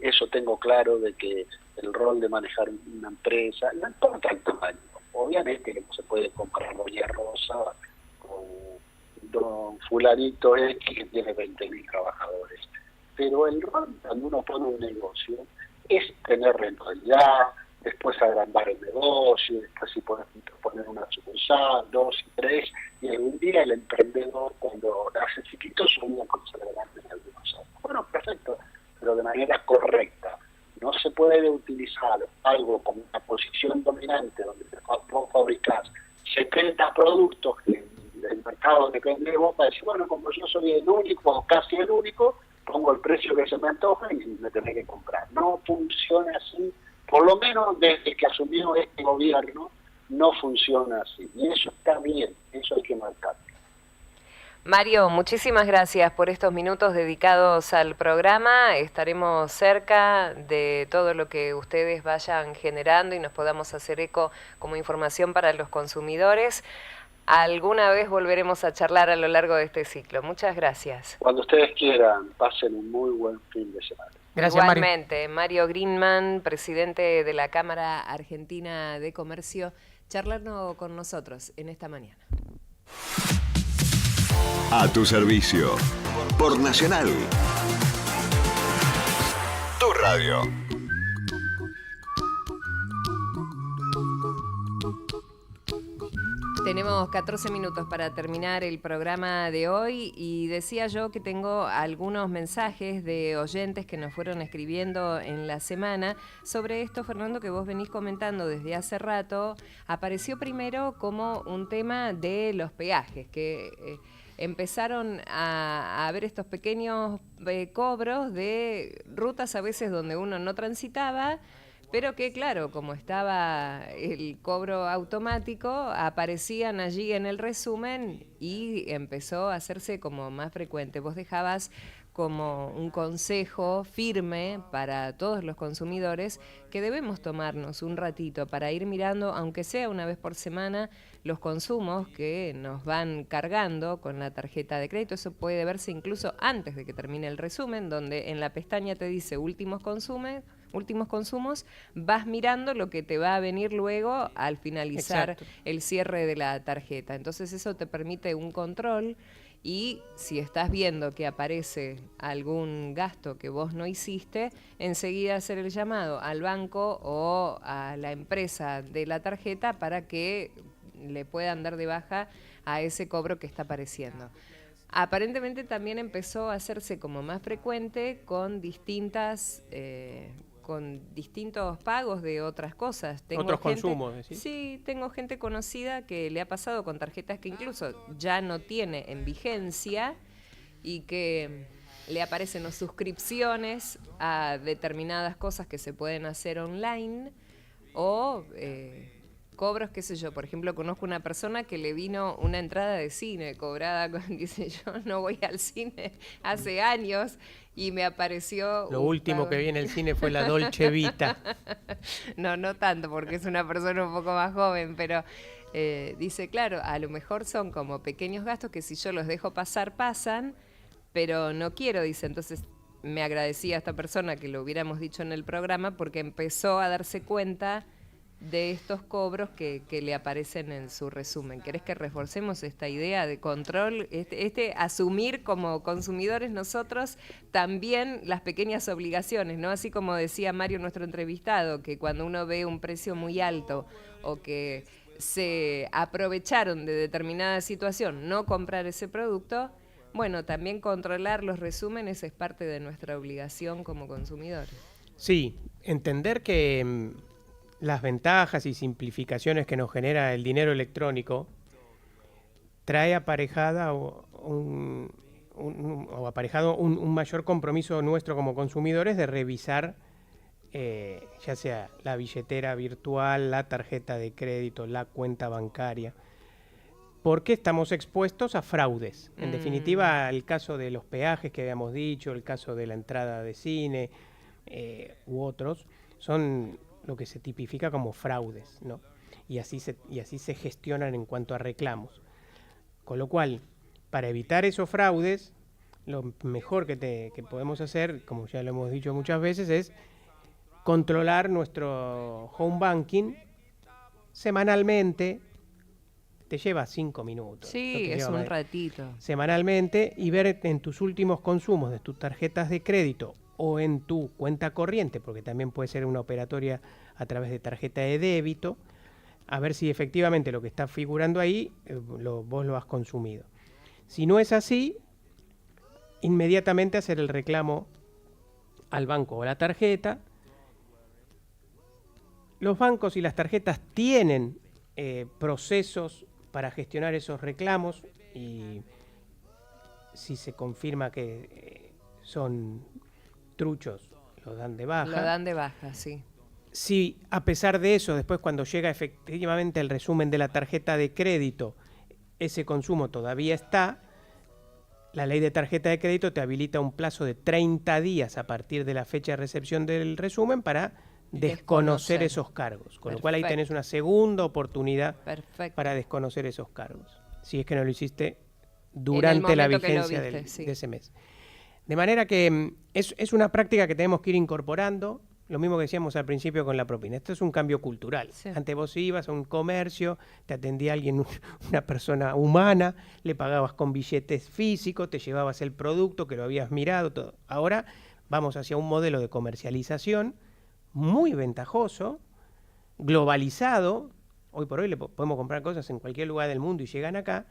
eso tengo claro, de que el rol de manejar una empresa, no importa el tamaño, obviamente que no se puede comprar Doña Rosa con don fulanito X que tiene 20.000 trabajadores, pero el rol cuando uno pone un negocio es tener rentabilidad, después agrandar el negocio, después si poner una sucursal, 2 y 3, y algún día el emprendedor cuando hace chiquito sueña con ser grande en algunos años. Bueno, perfecto, pero de manera correcta. No se puede utilizar algo como una posición dominante donde vos fabricás 70 productos que el mercado depende de vos para decir, bueno, como yo soy el único o casi el único, pongo el precio que se me antoja y me tenés que comprar. No funciona así. Por lo menos desde que asumió este gobierno, no funciona así. Y eso está bien, eso hay que marcar. Mario, muchísimas gracias por estos minutos dedicados al programa. Estaremos cerca de todo lo que ustedes vayan generando y nos podamos hacer eco como información para los consumidores. Alguna vez volveremos a charlar a lo largo de este ciclo. Muchas gracias. Cuando ustedes quieran, pasen un muy buen fin de semana. Gracias, igualmente, Mario Greenman, presidente de la Cámara Argentina de Comercio, charlando con nosotros en esta mañana. A tu servicio, por Nacional, tu radio. Tenemos 14 minutos para terminar el programa de hoy y decía yo que tengo algunos mensajes de oyentes que nos fueron escribiendo en la semana sobre esto, Fernando, que vos venís comentando desde hace rato. Apareció primero como un tema de los peajes, que empezaron a haber estos pequeños cobros de rutas a veces donde uno no transitaba, pero que, claro, como estaba el cobro automático, aparecían allí en el resumen y empezó a hacerse como más frecuente. Vos dejabas como un consejo firme para todos los consumidores que debemos tomarnos un ratito para ir mirando, aunque sea una vez por semana, los consumos que nos van cargando con la tarjeta de crédito. Eso puede verse incluso antes de que termine el resumen, donde en la pestaña te dice últimos consumos, vas mirando lo que te va a venir luego al finalizar Exacto. el cierre de la tarjeta. Entonces eso te permite un control y si estás viendo que aparece algún gasto que vos no hiciste, enseguida hacer el llamado al banco o a la empresa de la tarjeta para que le puedan dar de baja a ese cobro que está apareciendo. Aparentemente también empezó a hacerse como más frecuente con distintos pagos de otras cosas. Otros consumos, ¿decís? Sí, tengo gente conocida que le ha pasado con tarjetas que incluso ya no tiene en vigencia y que le aparecen suscripciones a determinadas cosas que se pueden hacer online o cobros, qué sé yo. Por ejemplo, conozco una persona que le vino una entrada de cine cobrada dice, yo no voy al cine hace años y me apareció... Lo último que vi en el cine fue la Dolce Vita. No tanto, porque es una persona un poco más joven, pero dice, claro, a lo mejor son como pequeños gastos que si yo los dejo pasar, pasan, pero no quiero, dice. Entonces me agradecía a esta persona que lo hubiéramos dicho en el programa porque empezó a darse cuenta de estos cobros que le aparecen en su resumen. ¿Querés que reforcemos esta idea de control? Asumir como consumidores nosotros también las pequeñas obligaciones, ¿no? Así como decía Mario, nuestro entrevistado, que cuando uno ve un precio muy alto o que se aprovecharon de determinada situación, no comprar ese producto, bueno, también controlar los resúmenes es parte de nuestra obligación como consumidores. Sí, entender que las ventajas y simplificaciones que nos genera el dinero electrónico trae aparejada un mayor compromiso nuestro como consumidores de revisar ya sea la billetera virtual, la tarjeta de crédito, la cuenta bancaria, porque estamos expuestos a fraudes. En definitiva, el caso de los peajes que habíamos dicho, el caso de la entrada de cine u otros, son lo que se tipifica como fraudes, ¿no? Y así se gestionan en cuanto a reclamos. Con lo cual, para evitar esos fraudes, lo mejor que podemos hacer, como ya lo hemos dicho muchas veces, es controlar nuestro home banking semanalmente. Te lleva 5 minutos. Sí, es un ratito. Semanalmente, y ver en tus últimos consumos de tus tarjetas de crédito o en tu cuenta corriente, porque también puede ser una operatoria a través de tarjeta de débito, a ver si efectivamente lo que está figurando ahí vos lo has consumido. Si no es así, inmediatamente hacer el reclamo al banco o a la tarjeta. Los bancos y las tarjetas tienen procesos para gestionar esos reclamos y si se confirma que son truchos, lo dan de baja. Lo dan de baja, sí. Si a pesar de eso, después cuando llega efectivamente el resumen de la tarjeta de crédito, ese consumo todavía está, la ley de tarjeta de crédito te habilita un plazo de 30 días a partir de la fecha de recepción del resumen para desconocer esos cargos. Con lo cual ahí tenés una segunda oportunidad para desconocer esos cargos, si es que no lo hiciste durante la vigencia de ese mes. De manera que es una práctica que tenemos que ir incorporando, lo mismo que decíamos al principio con la propina. Esto es un cambio cultural. Sí. Antes vos ibas a un comercio, te atendía alguien, una persona humana, le pagabas con billetes físicos, te llevabas el producto que lo habías mirado, todo. Ahora vamos hacia un modelo de comercialización muy ventajoso, globalizado, hoy por hoy podemos comprar cosas en cualquier lugar del mundo y llegan acá,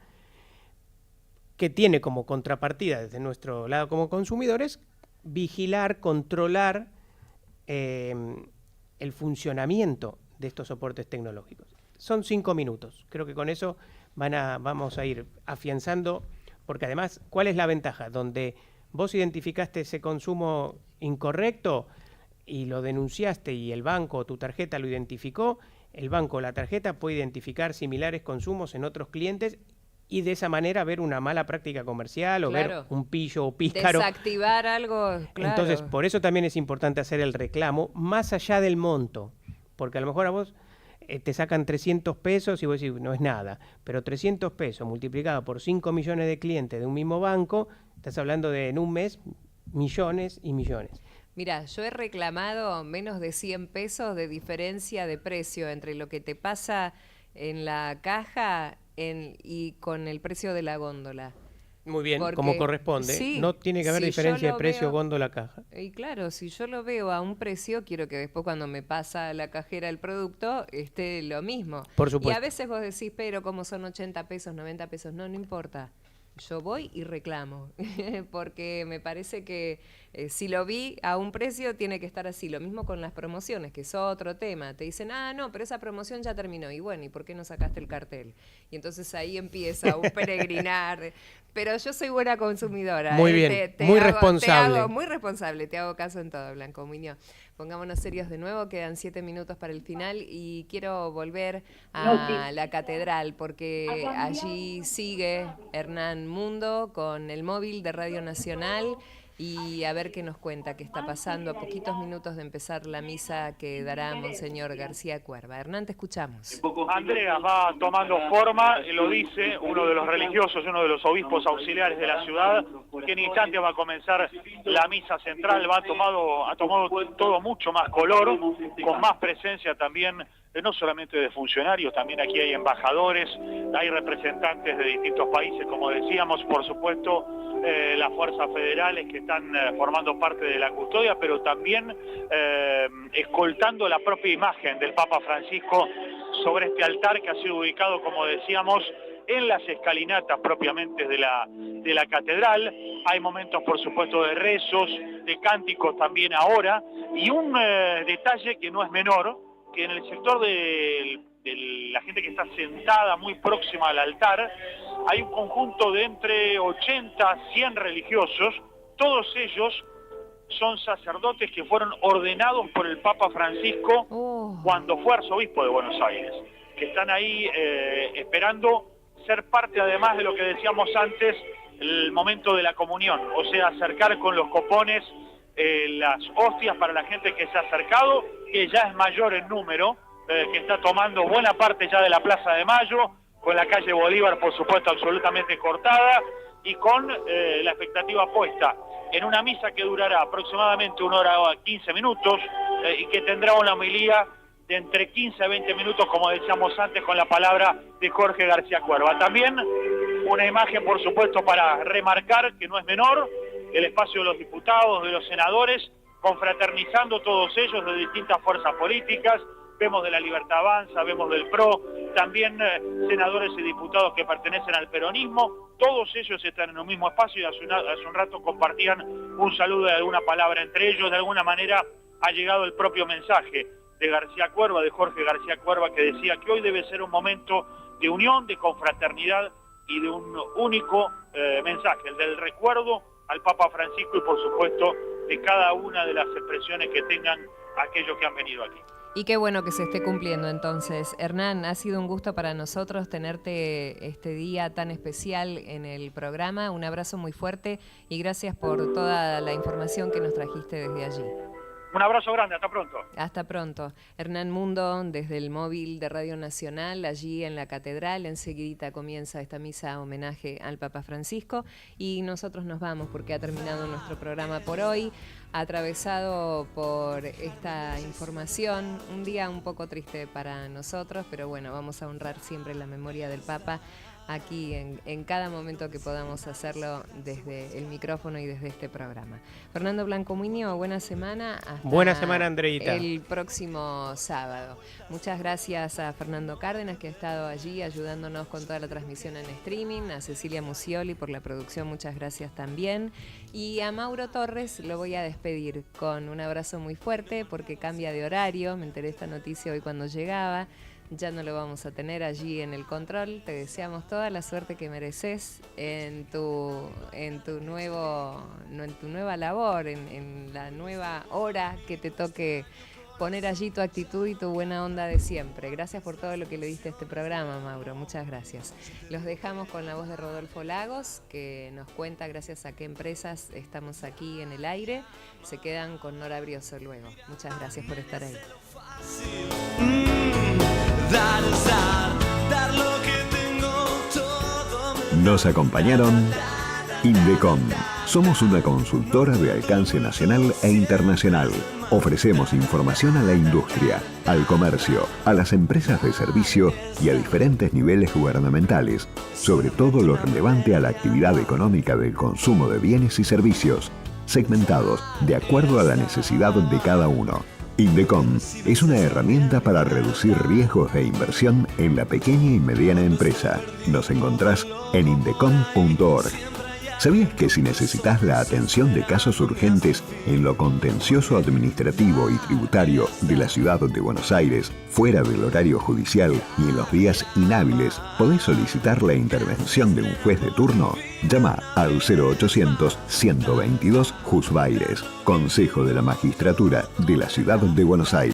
que tiene como contrapartida desde nuestro lado como consumidores vigilar, controlar el funcionamiento de estos soportes tecnológicos. Son 5 minutos. Creo que con eso vamos a ir afianzando, porque además, ¿cuál es la ventaja? Donde vos identificaste ese consumo incorrecto y lo denunciaste y el banco o tu tarjeta lo identificó, el banco o la tarjeta puede identificar similares consumos en otros clientes y de esa manera ver una mala práctica comercial o ver un pillo o pícaro. Desactivar algo, claro. Entonces, por eso también es importante hacer el reclamo más allá del monto, porque a lo mejor a vos te sacan 300 pesos y vos decís, no es nada, pero 300 pesos multiplicado por 5 millones de clientes de un mismo banco, estás hablando de en un mes millones y millones. Mira, yo he reclamado menos de 100 pesos de diferencia de precio entre lo que te pasa en la caja y con el precio de la góndola. Muy bien, porque, como corresponde. Sí, no tiene que haber diferencia de precio góndola caja. Y claro, si yo lo veo a un precio, quiero que después cuando me pasa la cajera el producto esté lo mismo. Por supuesto. Y a veces vos decís, pero como son 80 pesos, 90 pesos, no importa. Yo voy y reclamo, porque me parece que si lo vi a un precio tiene que estar así. Lo mismo con las promociones, que es otro tema. Te dicen, no, pero esa promoción ya terminó. Y bueno, ¿y por qué no sacaste el cartel? Y entonces ahí empieza un peregrinar. Pero yo soy buena consumidora. Muy bien, muy responsable. Muy responsable, te hago caso en todo, Blanco Muñoz. Pongámonos serios de nuevo, quedan 7 minutos para el final y quiero volver a la catedral porque allí sigue Hernán Mundo con el móvil de Radio Nacional y a ver qué nos cuenta, qué está pasando a poquitos minutos de empezar la misa que dará Monseñor García Cuerva. Hernán, te escuchamos. Andreas va tomando forma, lo dice uno de los religiosos, uno de los obispos auxiliares de la ciudad, que en instante va a comenzar la misa central, ha tomado todo mucho más color, con más presencia también, no solamente de funcionarios, también aquí hay embajadores, hay representantes de distintos países, como decíamos, por supuesto, las fuerzas federales que están formando parte de la custodia, pero también escoltando la propia imagen del Papa Francisco sobre este altar que ha sido ubicado, como decíamos, en las escalinatas propiamente de la catedral. Hay momentos, por supuesto, de rezos, de cánticos también ahora, y un detalle que no es menor, que en el sector de la gente que está sentada muy próxima al altar, hay un conjunto de entre 80 a 100 religiosos, todos ellos son sacerdotes que fueron ordenados por el Papa Francisco cuando fue arzobispo de Buenos Aires, que están ahí esperando ser parte, además de lo que decíamos antes, el momento de la comunión, o sea, acercar con los copones las hostias para la gente que se ha acercado, que ya es mayor en número, que está tomando buena parte ya de la Plaza de Mayo, con la calle Bolívar, por supuesto, absolutamente cortada, y con la expectativa puesta en una misa que durará aproximadamente 1 hora o 15 minutos, y que tendrá una homilía de entre 15 a 20 minutos, como decíamos antes, con la palabra de Jorge García Cuerva. También una imagen, por supuesto, para remarcar, que no es menor, el espacio de los diputados, de los senadores, confraternizando todos ellos de distintas fuerzas políticas. Vemos de la Libertad Avanza, vemos del PRO, también senadores y diputados que pertenecen al peronismo. Todos ellos están en un mismo espacio y hace un rato compartían un saludo de alguna palabra entre ellos. De alguna manera ha llegado el propio mensaje de García Cuerva, de Jorge García Cuerva, que decía que hoy debe ser un momento de unión, de confraternidad y de un único mensaje, el del recuerdo al Papa Francisco y, por supuesto, de cada una de las expresiones que tengan aquellos que han venido aquí. Y qué bueno que se esté cumpliendo entonces. Hernán, ha sido un gusto para nosotros tenerte este día tan especial en el programa. Un abrazo muy fuerte y gracias por toda la información que nos trajiste desde allí. Un abrazo grande, hasta pronto. Hasta pronto. Hernán Mundo, desde el móvil de Radio Nacional, allí en la catedral. Enseguidita comienza esta misa homenaje al Papa Francisco y nosotros nos vamos porque ha terminado nuestro programa por hoy. atravesado por esta información. Un día un poco triste para nosotros, pero bueno, vamos a honrar siempre la memoria del Papa aquí en cada momento que podamos hacerlo desde el micrófono y desde este programa. Fernando Blanco Muñoz, buena semana. Hasta buena semana, Andreita. El próximo sábado. Muchas gracias a Fernando Cárdenas, que ha estado allí ayudándonos con toda la transmisión en streaming, a Cecilia Musioli por la producción, muchas gracias también. Y a Mauro Torres lo voy a despedir con un abrazo muy fuerte porque cambia de horario. Me enteré esta noticia hoy cuando llegaba. Ya no lo vamos a tener allí en el control. Te deseamos toda la suerte que mereces en tu nueva labor, en la nueva hora que te toque poner allí tu actitud y tu buena onda de siempre. Gracias por todo lo que le diste a este programa, Mauro. Muchas gracias. Los dejamos con la voz de Rodolfo Lagos, que nos cuenta gracias a qué empresas estamos aquí en el aire. Se quedan con Nora Brioso luego. Muchas gracias por estar ahí. Nos acompañaron Indecom. Somos una consultora de alcance nacional e internacional. Ofrecemos información a la industria, al comercio, a las empresas de servicio y a diferentes niveles gubernamentales, sobre todo lo relevante a la actividad económica del consumo de bienes y servicios, segmentados de acuerdo a la necesidad de cada uno. Indecom es una herramienta para reducir riesgos de inversión en la pequeña y mediana empresa. Nos encontrás en indecom.org. ¿Sabías que si necesitas la atención de casos urgentes en lo contencioso administrativo y tributario de la ciudad de Buenos Aires, fuera del horario judicial y en los días inhábiles, podés solicitar la intervención de un juez de turno? Llama al 0800-122 Juzbaires, Consejo de la Magistratura de la ciudad de Buenos Aires.